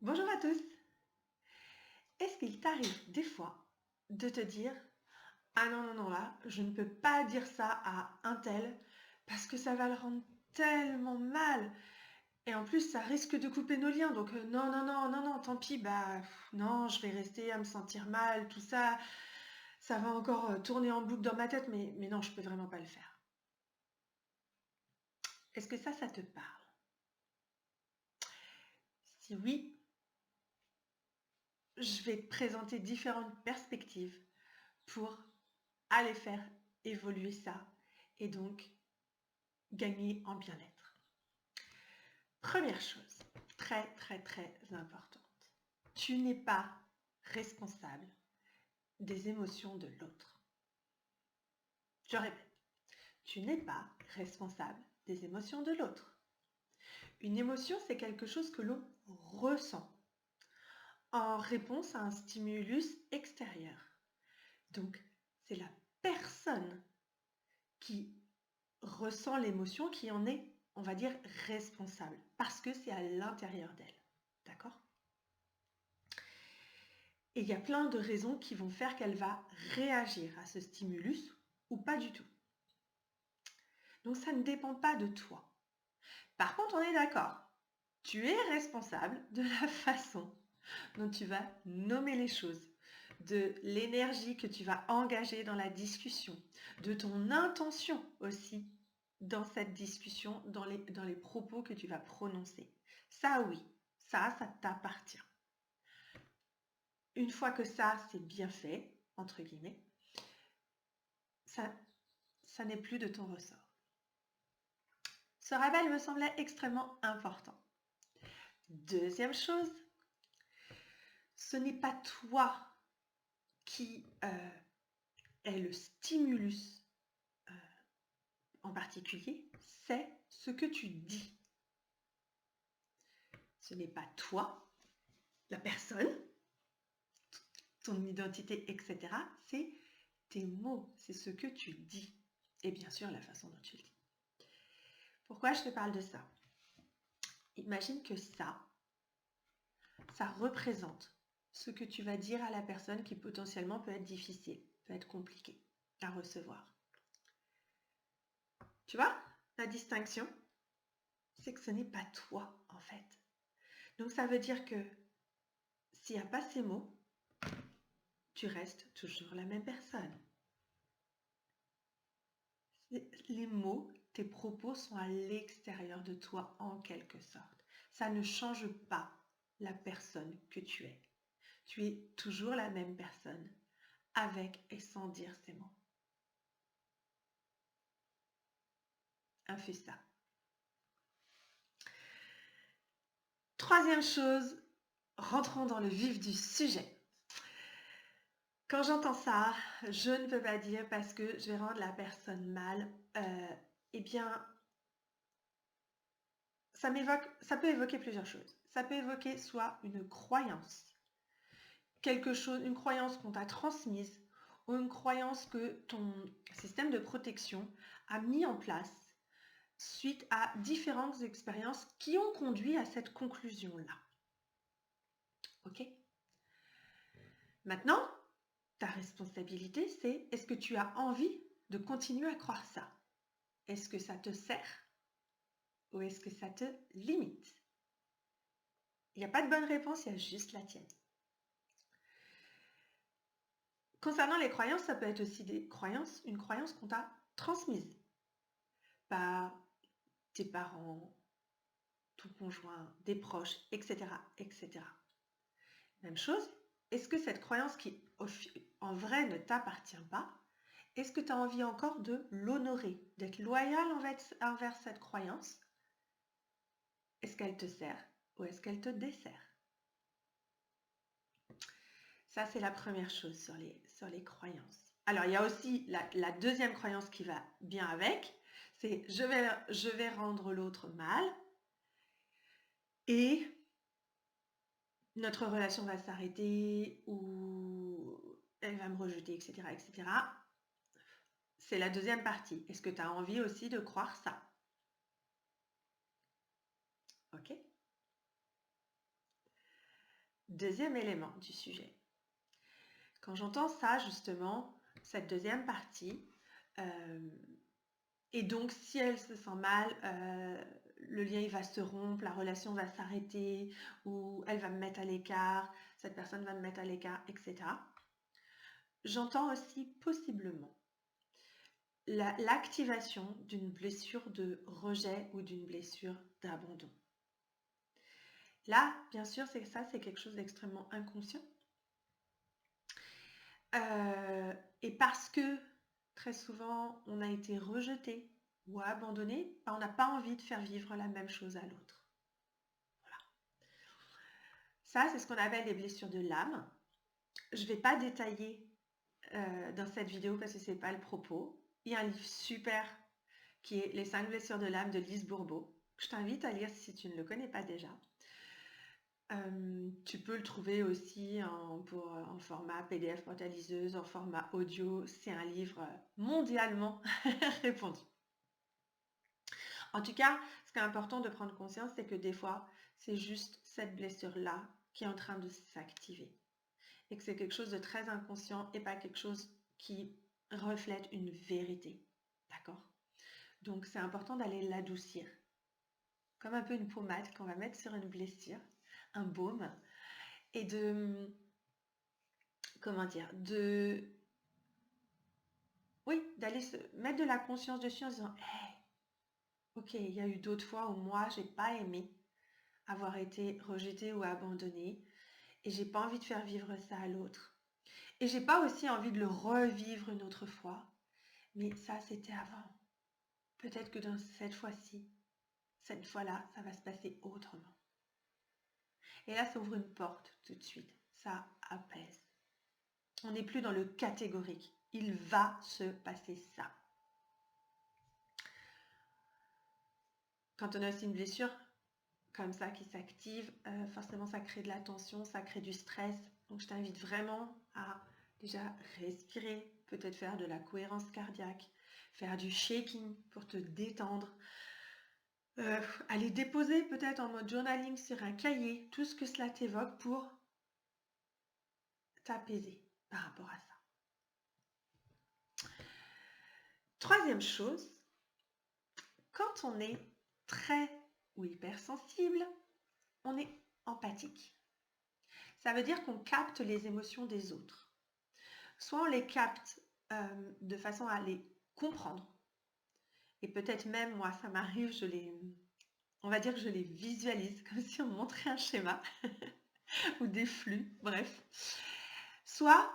Bonjour à tous. Est-ce qu'il t'arrive des fois de te dire ah non, non, non, là, je ne peux pas dire ça à un tel parce que ça va le rendre tellement mal et en plus ça risque de couper nos liens donc non, non, non, non, non, tant pis, non, je vais rester à me sentir mal, tout ça, ça va encore tourner en boucle dans ma tête mais non, je peux vraiment pas le faire. Est-ce que ça te parle? Si oui, je vais te présenter différentes perspectives pour aller faire évoluer ça et donc gagner en bien-être. Première chose, très très très importante, tu n'es pas responsable des émotions de l'autre. Je répète, tu n'es pas responsable des émotions de l'autre. Une émotion, c'est quelque chose que l'on ressent en réponse à un stimulus extérieur. Donc, c'est la personne qui ressent l'émotion qui en est, on va dire, responsable, parce que c'est à l'intérieur d'elle. D'accord? Et il y a plein de raisons qui vont faire qu'elle va réagir à ce stimulus ou pas du tout. Donc ça ne dépend pas de toi. Par contre, on est d'accord. Tu es responsable de la façon dont tu vas nommer les choses, de l'énergie que tu vas engager dans la discussion, de ton intention aussi dans cette discussion, dans les propos que tu vas prononcer. Ça oui, ça t'appartient. Une fois que ça, c'est bien fait, entre guillemets, ça n'est plus de ton ressort. Ce rappel me semblait extrêmement important. Deuxième chose, ce n'est pas toi qui est le stimulus en particulier, c'est ce que tu dis. Ce n'est pas toi, la personne, ton identité, etc. C'est tes mots, c'est ce que tu dis. Et bien sûr, la façon dont tu le dis. Pourquoi je te parle de ça? Imagine que ça représente ce que tu vas dire à la personne qui potentiellement peut être difficile, peut être compliqué à recevoir. Tu vois, la distinction, c'est que ce n'est pas toi en fait. Donc ça veut dire que s'il n'y a pas ces mots, tu restes toujours la même personne. Les mots, tes propos sont à l'extérieur de toi en quelque sorte. Ça ne change pas la personne que tu es. Tu es toujours la même personne, avec et sans dire ces mots. Infuse ça. Troisième chose, rentrons dans le vif du sujet. Quand j'entends ça, je ne peux pas dire parce que je vais rendre la personne mal. Eh bien, ça peut évoquer plusieurs choses. Ça peut évoquer soit une croyance, quelque chose, une croyance qu'on t'a transmise, ou une croyance que ton système de protection a mis en place suite à différentes expériences qui ont conduit à cette conclusion-là. Ok? Maintenant, ta responsabilité, c'est est-ce que tu as envie de continuer à croire ça? Est-ce que ça te sert ou est-ce que ça te limite? Il n'y a pas de bonne réponse, il y a juste la tienne. Concernant les croyances, ça peut être aussi une croyance qu'on t'a transmise par tes parents, ton conjoint, des proches, etc., etc. Même chose, est-ce que cette croyance qui en vrai ne t'appartient pas, est-ce que tu as envie encore de l'honorer, d'être loyal envers cette croyance? Est-ce qu'elle te sert ou est-ce qu'elle te dessert? Ça, c'est la première chose sur les croyances. Alors, il y a aussi la deuxième croyance qui va bien avec, c'est je vais rendre l'autre mal et notre relation va s'arrêter ou elle va me rejeter, etc., etc. C'est la deuxième partie. Est-ce que tu as envie aussi de croire ça? Ok? Deuxième élément du sujet. Quand j'entends ça, justement, cette deuxième partie, et donc si elle se sent mal, le lien il va se rompre, la relation va s'arrêter, ou elle va me mettre à l'écart, cette personne va me mettre à l'écart, etc. J'entends aussi possiblement l'activation d'une blessure de rejet ou d'une blessure d'abandon. Là, bien sûr, c'est quelque chose d'extrêmement inconscient. Et parce que très souvent, on a été rejeté ou abandonné, on n'a pas envie de faire vivre la même chose à l'autre. Voilà. Ça, c'est ce qu'on appelle des blessures de l'âme. Je ne vais pas détailler dans cette vidéo parce que ce n'est pas le propos. Il y a un livre super qui est Les 5 blessures de l'âme de Lise Bourbeau. Je t'invite à lire si tu ne le connais pas déjà. Tu peux le trouver aussi en format PDF pour ta liseuse, en format audio. C'est un livre mondialement répandu. En tout cas, ce qui est important de prendre conscience, c'est que des fois, c'est juste cette blessure-là qui est en train de s'activer. Et que c'est quelque chose de très inconscient et pas quelque chose qui reflète une vérité. D'accord? Donc, c'est important d'aller l'adoucir. Comme un peu une pommade qu'on va mettre sur une blessure, un baume, et d'aller se mettre de la conscience dessus en se disant, hey, ok, il y a eu d'autres fois où moi, j'ai pas aimé avoir été rejetée ou abandonnée, et j'ai pas envie de faire vivre ça à l'autre. Et j'ai pas aussi envie de le revivre une autre fois, mais ça, c'était avant. Peut-être que dans cette fois-ci, cette fois-là, ça va se passer autrement. Et là, ça ouvre une porte tout de suite. Ça apaise. On n'est plus dans le catégorique. Il va se passer ça. Quand on a aussi une blessure comme ça qui s'active, forcément ça crée de la tension, ça crée du stress. Donc je t'invite vraiment à déjà respirer, peut-être faire de la cohérence cardiaque, faire du shaking pour te détendre, aller déposer peut-être en mode journaling sur un cahier tout ce que cela t'évoque pour t'apaiser par rapport à ça. Troisième chose, quand on est très ou hypersensible, on est empathique. Ça veut dire qu'on capte les émotions des autres. Soit on les capte de façon à les comprendre. Et peut-être même, moi, ça m'arrive, on va dire que je les visualise, comme si on montrait un schéma ou des flux, bref. Soit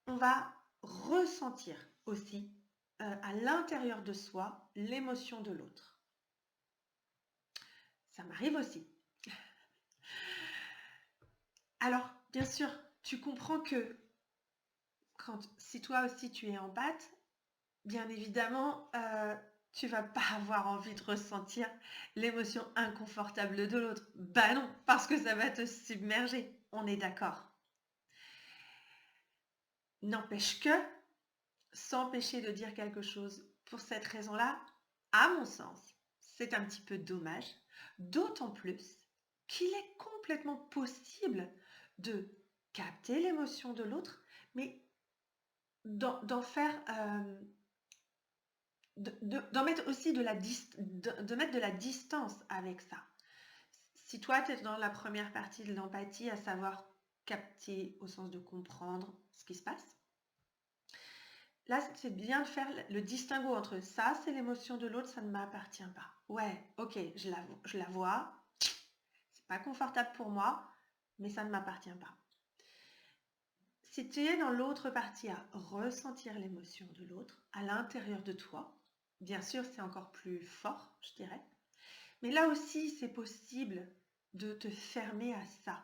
on va ressentir aussi à l'intérieur de soi l'émotion de l'autre. Ça m'arrive aussi. Alors, bien sûr, tu comprends que si toi aussi tu es empathe, bien évidemment, tu vas pas avoir envie de ressentir l'émotion inconfortable de l'autre. Bah non, parce que ça va te submerger. On est d'accord. N'empêche que, s'empêcher de dire quelque chose pour cette raison-là, à mon sens, c'est un petit peu dommage. D'autant plus qu'il est complètement possible de capter l'émotion de l'autre, mais d'en faire... d'en mettre aussi de mettre de la distance avec ça. Si toi, tu es dans la première partie de l'empathie, à savoir capter au sens de comprendre ce qui se passe, là, c'est bien de faire le distinguo entre ça, c'est l'émotion de l'autre, ça ne m'appartient pas. Ouais, ok, je la vois, c'est pas confortable pour moi, mais ça ne m'appartient pas. Si tu es dans l'autre partie à ressentir l'émotion de l'autre à l'intérieur de toi, bien sûr, c'est encore plus fort, je dirais. Mais là aussi, c'est possible de te fermer à ça.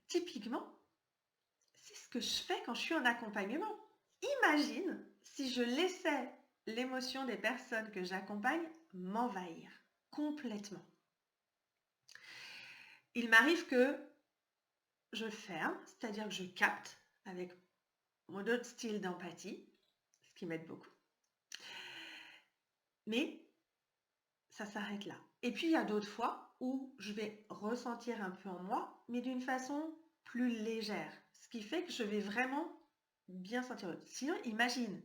Typiquement, c'est ce que je fais quand je suis en accompagnement. Imagine si je laissais l'émotion des personnes que j'accompagne m'envahir complètement. Il m'arrive que je ferme, c'est-à-dire que je capte avec mon autre style d'empathie, ce qui m'aide beaucoup. Mais ça s'arrête là. Et puis il y a d'autres fois où je vais ressentir un peu en moi, mais d'une façon plus légère. Ce qui fait que je vais vraiment bien sentir l'autre. Sinon, imagine,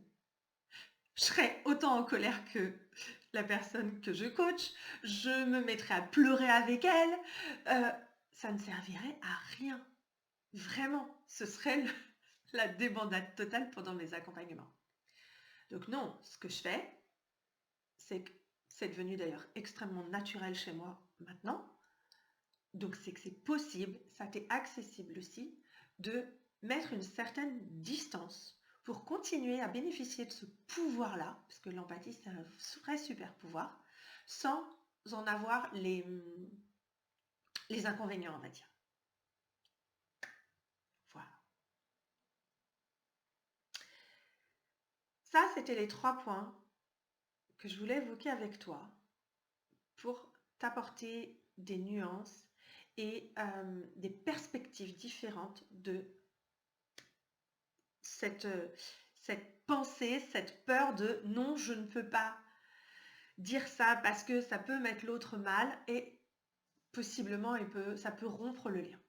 je serais autant en colère que la personne que je coach, je me mettrais à pleurer avec elle, ça ne servirait à rien. Vraiment, ce serait la débandade totale pendant mes accompagnements. Donc non, ce que je fais, c'est que c'est devenu d'ailleurs extrêmement naturel chez moi maintenant. Donc c'est que c'est possible, ça t'est accessible aussi, de mettre une certaine distance pour continuer à bénéficier de ce pouvoir-là, parce que l'empathie c'est un vrai super pouvoir, sans en avoir les inconvénients, on va dire. Voilà. Ça, c'était les 3 points que je voulais évoquer avec toi pour t'apporter des nuances et des perspectives différentes de cette pensée, cette peur de non, je ne peux pas dire ça parce que ça peut mettre l'autre mal et possiblement ça peut rompre le lien.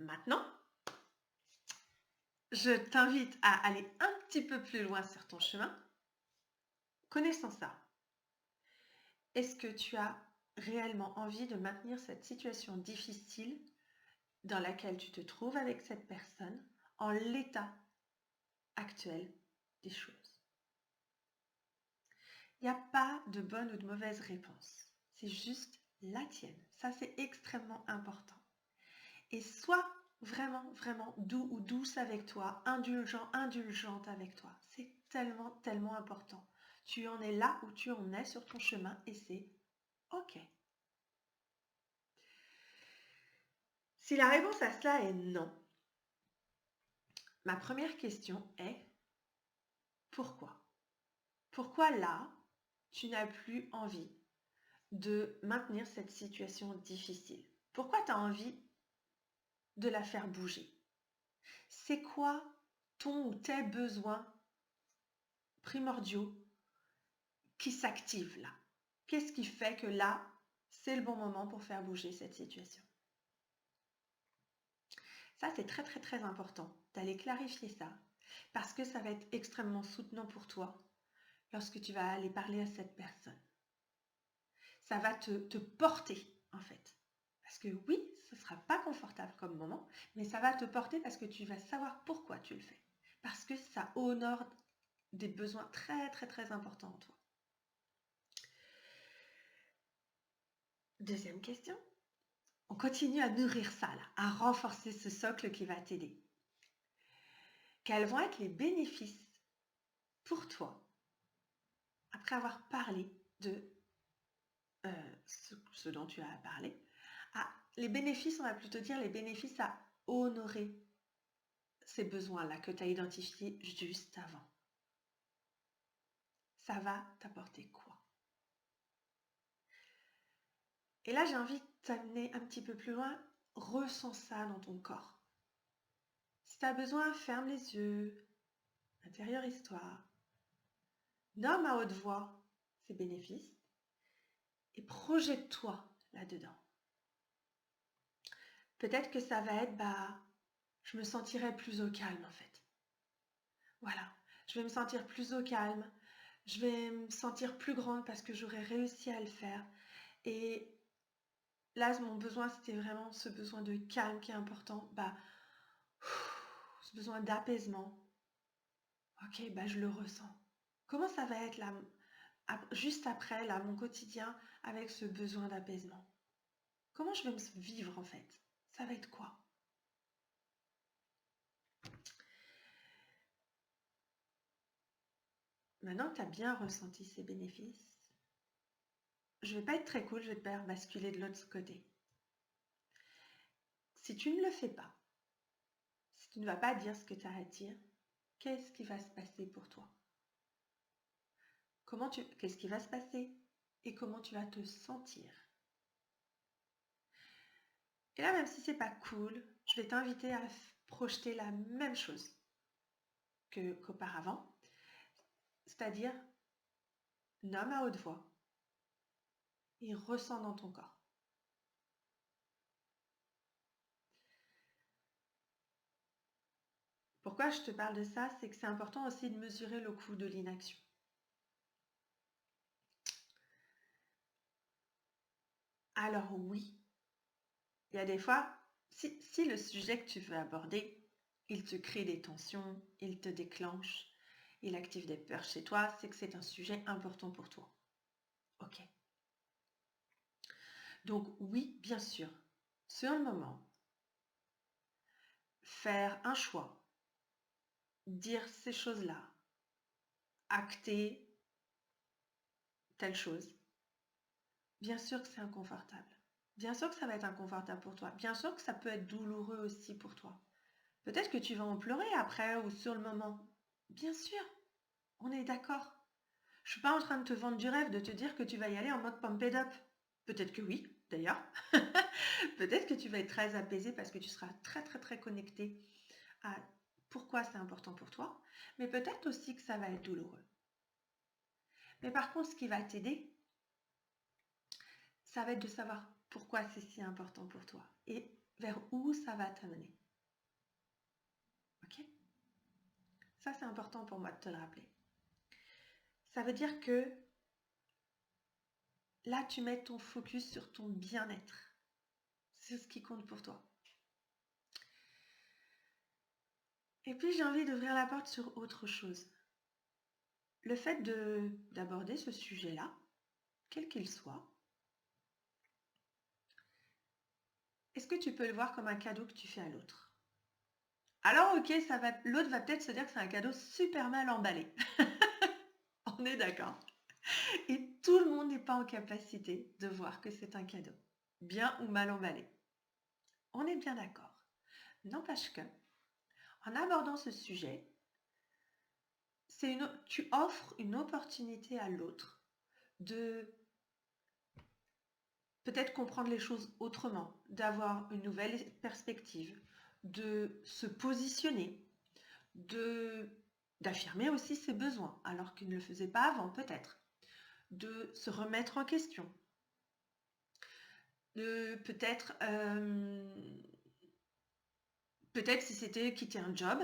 Maintenant, je t'invite à aller un petit peu plus loin sur ton chemin. Connaissant ça, est-ce que tu as réellement envie de maintenir cette situation difficile dans laquelle tu te trouves avec cette personne en l'état actuel des choses? Il n'y a pas de bonne ou de mauvaise réponse. C'est juste la tienne. Ça, c'est extrêmement important. Et sois vraiment, vraiment doux ou douce avec toi, indulgent, indulgente avec toi. C'est tellement, tellement important. Tu en es là où tu en es sur ton chemin et c'est OK. Si la réponse à cela est non, ma première question est pourquoi? Pourquoi là, tu n'as plus envie de maintenir cette situation difficile? Pourquoi tu as envie de la faire bouger? C'est quoi ton ou tes besoins primordiaux qui s'activent là? Qu'est-ce qui fait que là, c'est le bon moment pour faire bouger cette situation? Ça, c'est très très très important d'aller clarifier ça parce que ça va être extrêmement soutenant pour toi lorsque tu vas aller parler à cette personne. Ça va te porter en fait. Parce que oui, ce ne sera pas confortable comme moment, mais ça va te porter parce que tu vas savoir pourquoi tu le fais. Parce que ça honore des besoins très très très importants en toi. Deuxième question. On continue à nourrir ça, là, à renforcer ce socle qui va t'aider. Quels vont être les bénéfices pour toi après avoir parlé de ce dont tu as parlé? Les bénéfices, on va plutôt dire les bénéfices à honorer ces besoins-là que tu as identifiés juste avant. Ça va t'apporter quoi? Et là, j'ai envie de t'amener un petit peu plus loin. Ressens ça dans ton corps. Si tu as besoin, ferme les yeux, intériorise-toi, nomme à haute voix ces bénéfices et projette-toi là-dedans. Peut-être que ça va être, je me sentirai plus au calme en fait. Voilà, je vais me sentir plus au calme, je vais me sentir plus grande parce que j'aurai réussi à le faire. Et là, mon besoin, c'était vraiment ce besoin de calme qui est important. Ce besoin d'apaisement. Ok, je le ressens. Comment ça va être là, juste après, là, mon quotidien avec ce besoin d'apaisement? Comment je vais me vivre en fait? Ça va être quoi? Maintenant que tu as bien ressenti ces bénéfices, je vais pas être très cool, je vais te faire basculer de l'autre côté. Si tu ne le fais pas, si tu ne vas pas dire ce que tu as à dire, qu'est-ce qui va se passer pour toi? Qu'est-ce qui va se passer et comment tu vas te sentir? Et là, même si c'est pas cool, je vais t'inviter à projeter la même chose qu'auparavant, c'est-à-dire nomme à haute voix et ressens dans ton corps. Pourquoi je te parle de ça? C'est que c'est important aussi de mesurer le coût de l'inaction. Alors oui, il y a des fois, si le sujet que tu veux aborder, il te crée des tensions, il te déclenche, il active des peurs chez toi, c'est que c'est un sujet important pour toi. Ok. Donc oui, bien sûr, sur le moment, faire un choix, dire ces choses-là, acter telle chose, bien sûr que c'est inconfortable. Bien sûr que ça va être inconfortable pour toi. Bien sûr que ça peut être douloureux aussi pour toi. Peut-être que tu vas en pleurer après ou sur le moment. Bien sûr, on est d'accord. Je suis pas en train de te vendre du rêve, de te dire que tu vas y aller en mode pump it up. Peut-être que oui, d'ailleurs. Peut-être que tu vas être très apaisé parce que tu seras très très très connecté à pourquoi c'est important pour toi. Mais peut-être aussi que ça va être douloureux. Mais par contre, ce qui va t'aider, ça va être de savoir pourquoi c'est si important pour toi et vers où ça va t'amener. Ok? Ça, c'est important pour moi de te le rappeler. Ça veut dire que là, tu mets ton focus sur ton bien-être. C'est ce qui compte pour toi. Et puis, j'ai envie d'ouvrir la porte sur autre chose. Le fait d'aborder ce sujet-là, quel qu'il soit, est-ce que tu peux le voir comme un cadeau que tu fais à l'autre? Alors ok, l'autre va peut-être se dire que c'est un cadeau super mal emballé. On est d'accord. Et tout le monde n'est pas en capacité de voir que c'est un cadeau, bien ou mal emballé. On est bien d'accord. N'empêche que, en abordant ce sujet, tu offres une opportunité à l'autre de peut-être comprendre les choses autrement, d'avoir une nouvelle perspective, de se positionner, d'affirmer aussi ses besoins, alors qu'il ne le faisait pas avant peut-être, de se remettre en question, de peut-être si c'était quitter un job,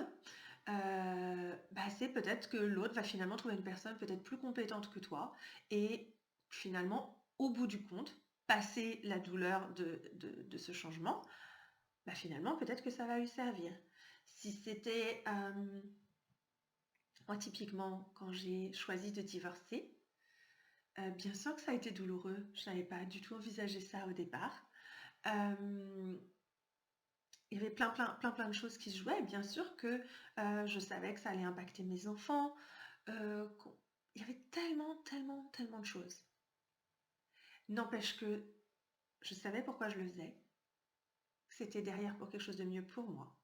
c'est peut-être que l'autre va finalement trouver une personne peut-être plus compétente que toi et finalement, au bout du compte, passer la douleur de ce changement, finalement, peut-être que ça va lui servir. Si c'était, moi typiquement, quand j'ai choisi de divorcer, bien sûr que ça a été douloureux. Je n'avais pas du tout envisagé ça au départ. Il y avait plein de choses qui se jouaient. Bien sûr que je savais que ça allait impacter mes enfants. Il y avait tellement de choses. N'empêche que je savais pourquoi je le faisais. C'était derrière pour quelque chose de mieux pour moi.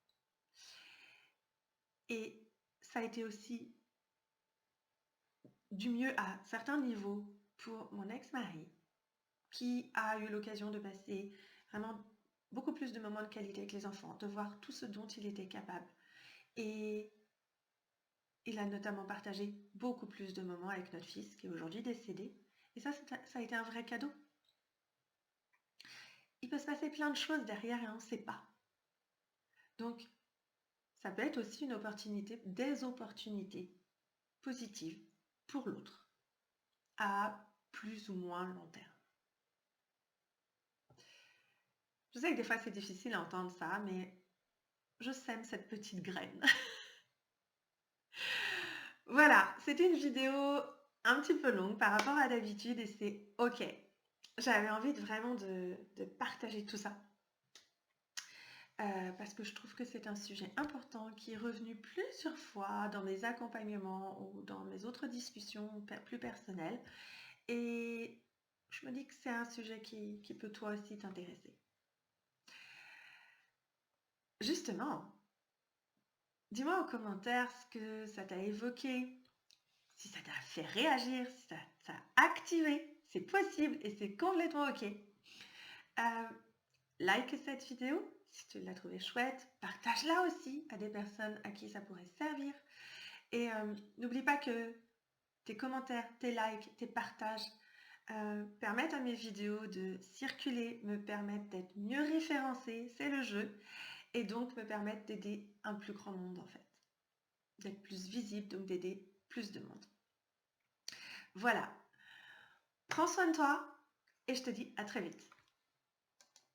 Et ça a été aussi du mieux à certains niveaux pour mon ex-mari, qui a eu l'occasion de passer vraiment beaucoup plus de moments de qualité avec les enfants, de voir tout ce dont il était capable. Et il a notamment partagé beaucoup plus de moments avec notre fils, qui est aujourd'hui décédé. Et ça a été un vrai cadeau. Il peut se passer plein de choses derrière et on ne sait pas. Donc, ça peut être aussi une opportunité, des opportunités positives pour l'autre, à plus ou moins long terme. Je sais que des fois c'est difficile à entendre ça, mais je sème cette petite graine. Voilà, c'était une vidéo un petit peu longue par rapport à d'habitude et c'est ok. J'avais envie vraiment de partager tout ça. Parce que je trouve que c'est un sujet important qui est revenu plusieurs fois dans mes accompagnements ou dans mes autres discussions plus personnelles. Et je me dis que c'est un sujet qui peut toi aussi t'intéresser. Justement, dis-moi en commentaire ce que ça t'a évoqué, si ça t'a fait réagir, si ça t'a activé. C'est possible et c'est complètement ok. Like cette vidéo si tu l'as trouvée chouette. Partage-la aussi à des personnes à qui ça pourrait servir. Et n'oublie pas que tes commentaires, tes likes, tes partages permettent à mes vidéos de circuler, me permettent d'être mieux référencées, c'est le jeu, et donc me permettent d'aider un plus grand nombre en fait, d'être plus visible, donc d'aider plus de monde. Voilà, prends soin de toi et je te dis à très vite.